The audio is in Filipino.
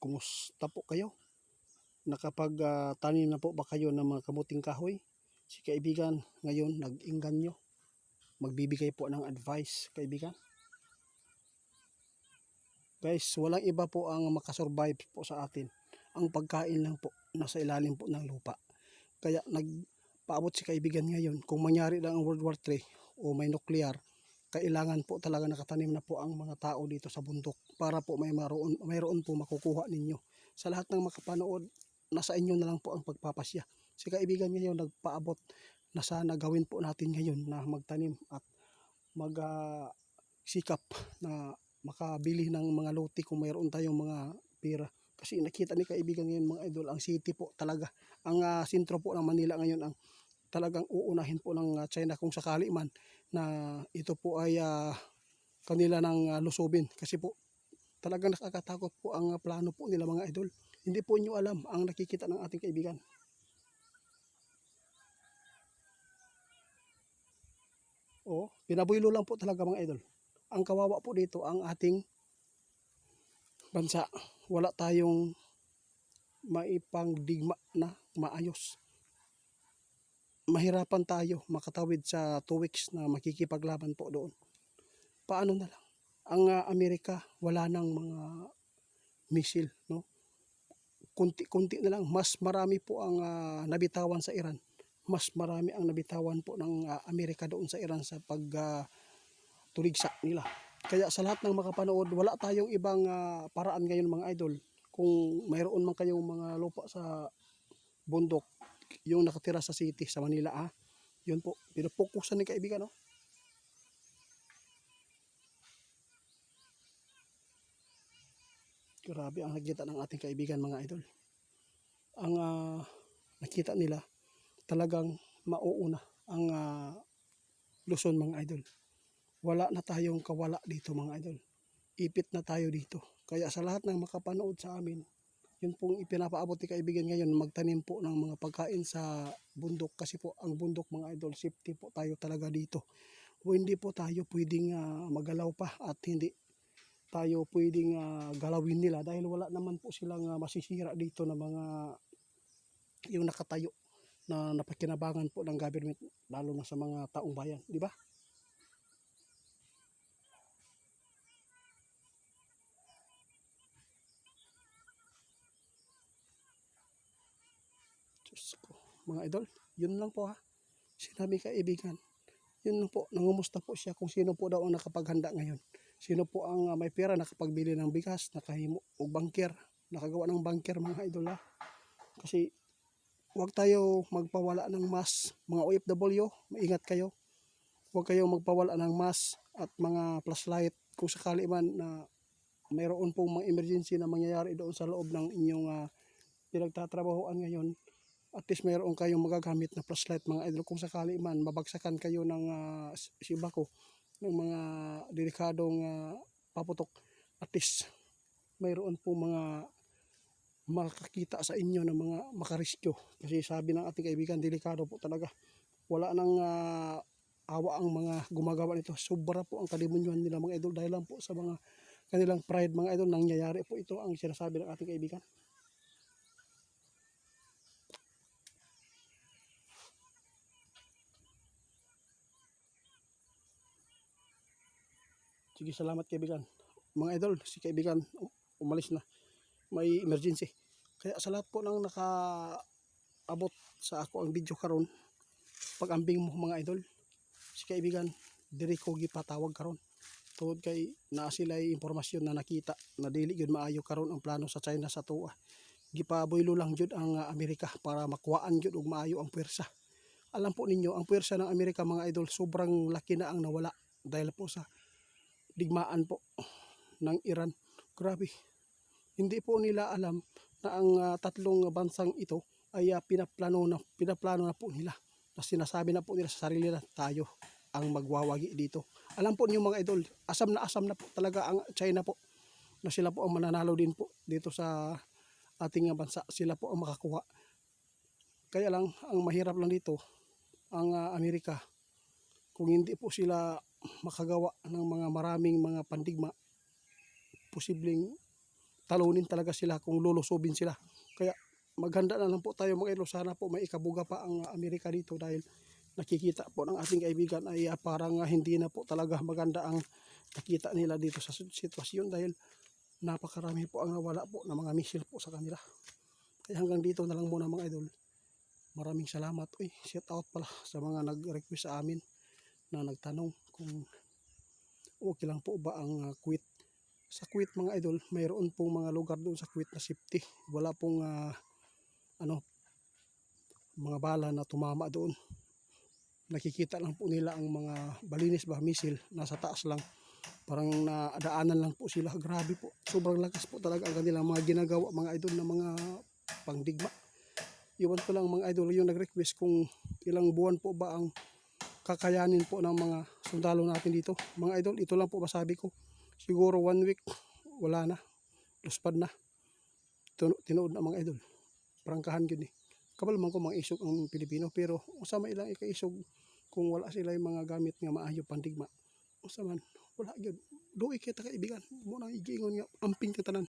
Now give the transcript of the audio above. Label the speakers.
Speaker 1: Kumusta po kayo? Nakapag tanim na po ba kayo ng mga kamuting kahoy? Si kaibigan ngayon nag-inganyo. Magbibigay po ng advice, kaibigan. Guys, walang iba po ang makasurvive po sa atin. Ang pagkain lang po, nasa ilalim po ng lupa. Kaya nagpaabot si kaibigan ngayon, kung mangyari lang ang World War III o may nuclear, kailangan po talaga nakatanim na po ang mga tao dito sa bundok para po mayroon po makukuha ninyo. Sa lahat ng makapanood, nasa inyo na lang po ang pagpapasya. Si kaibigan ngayon nagpaabot na sana gawin po natin ngayon na magtanim at magsikap na makabili ng mga lote kung mayroon tayong mga pera. Kasi nakita ni kaibigan ngayon mga idol, ang city po talaga, ang sentro po ng Manila ngayon ang talagang uunahin po ng China kung sakali man na ito po ay kanila ng lusubin. Kasi po talagang nakakatakot po ang plano po nila mga idol. Hindi po nyo alam ang nakikita ng ating kaibigan. O, pinabuylo lang po talaga mga idol. Ang kawawa po dito ang ating bansa. Wala tayong maipangdigma na maayos. Mahirapan tayo makatawid sa 2 weeks na makikipaglaban po doon. Paano na lang? Ang Amerika wala nang mga missile, no? Kunti-kunti na lang. Mas marami po ang nabitawan sa Iran. Mas marami ang nabitawan po ng Amerika doon sa Iran sa pagtuligsa nila. Kaya sa lahat ng makapanood, wala tayong ibang paraan ngayon mga idol. Kung mayroon man kayong mga lupa sa bundok, yung nakatira sa city, sa Manila, yun po, pinupokusan ni kaibigan, no? Grabe ang nakita ng ating kaibigan mga idol. Ang nakita nila, talagang mauuna ang Luzon mga idol. Wala na tayong kawala dito mga idol. Ipit na tayo dito. Kaya sa lahat ng makapanood sa amin, yun pong ipinapaabot ni kaibigan ngayon, magtanim po ng mga pagkain sa bundok. Kasi po ang bundok mga idol, safety po tayo talaga dito. O hindi po tayo pwedeng magalaw pa at hindi tayo pwedeng galawin nila dahil wala naman po silang masisira dito na mga yung nakatayo na napakinabangan po ng government, lalo na sa mga taong bayan, di ba? Diyos ko, mga idol, yun lang po sinabi kaibigan. Yun lang po, nangumusta po siya kung sino po daw ang nakapaghanda ngayon. Sino po ang may pera nakapagbili ng bigas, nakahimo o bangker, nakagawa ng bangker mga idol Kasi huwag tayo magpawala ng mask, mga OFW, maingat kayo. Huwag kayong magpawala ng mask at mga flashlight kung sakali man na mayroon pong mga emergency na mangyayari doon sa loob ng inyong pinagtatrabahoan ngayon. At least mayroon kayong magagamit na flashlight mga idol kung sakali man mabagsakan kayo ng sibako, ng mga delikadong paputok. At least mayroon po mga makakita sa inyo ng mga makariskyo. Kasi sabi ng ating kaibigan, delikado po talaga. Wala nang awa ang mga gumagawa nito. Sobra po ang kalimunyuhan nila mga idol dahil lang po sa mga kanilang pride mga idol. Nangyayari po ito ang sinasabi ng ating kaibigan. Sige, salamat kaibigan. Mga idol, si kaibigan umalis na. May emergency. Kaya sa lahat po ng nakaabot sa ako ang video karon, pag-ambing mo mga idol, si kaibigan diri ko gipatawag karon. Tungod kay naa sila'y impormasyon na nakita na dili gyud maayo karon ang plano sa China sa tuwa. Gipabuylo lang jud ang Amerika para makuhaan jud og maayo ang puwersa. Alam po ninyo, ang puwersa ng Amerika mga idol, sobrang laki na ang nawala dahil po sa digmaan po ng Iran. Grabe. Hindi po nila alam na ang tatlong bansang ito ay pinaplano na po nila. Na sinasabi na po nila sa sarili na tayo ang magwawagi dito. Alam po niyo mga idol, asam na po talaga ang China po. Na sila po ang mananalo din po dito sa ating bansa. Sila po ang makakuha. Kaya lang, ang mahirap lang dito, ang Amerika, kung hindi po sila makagawa ng mga maraming mga pandigma, posibleng talunin talaga sila kung lulusobin sila. Kaya maghanda na lang po tayo mga idol. Sana po may ikabuga pa ang Amerika dito dahil nakikita po ng ating kaibigan ay parang hindi na po talaga maganda ang nakita nila dito sa sitwasyon dahil napakarami po ang nawala po ng mga missile po sa kanila. Kaya hanggang dito na lang muna mga idol. Maraming salamat. Uy, shout out pala sa mga nag-request sa amin na nagtanong kung okay lang po ba ang Kuwait. Sa Kuwait mga idol, mayroon pong mga lugar doon sa Kuwait na safety. Wala pong mga bala na tumama doon. Nakikita lang po nila ang mga balinis ba, misil, nasa taas lang. Parang nadaanan lang po sila. Grabe po. Sobrang lakas po talaga ang kanilang mga ginagawa mga idol na mga pangdigma. Iwan ko lang mga idol yung nag-request kung ilang buwan po ba ang kakayanin po ng mga sundalo natin dito. Mga idol, ito lang po masabi ko. Siguro 1 week, wala na. Luspad na. Tinuod na mga idol. Prangkahan yun eh. Kabal man ko mga isog ang Pilipino, pero usama ilang ikaisog kung wala sila yung mga gamit nga maayo pandigma. Usaman, wala yun. Doon kita kaibigan. Muna igiingon nga, amping ka tanan.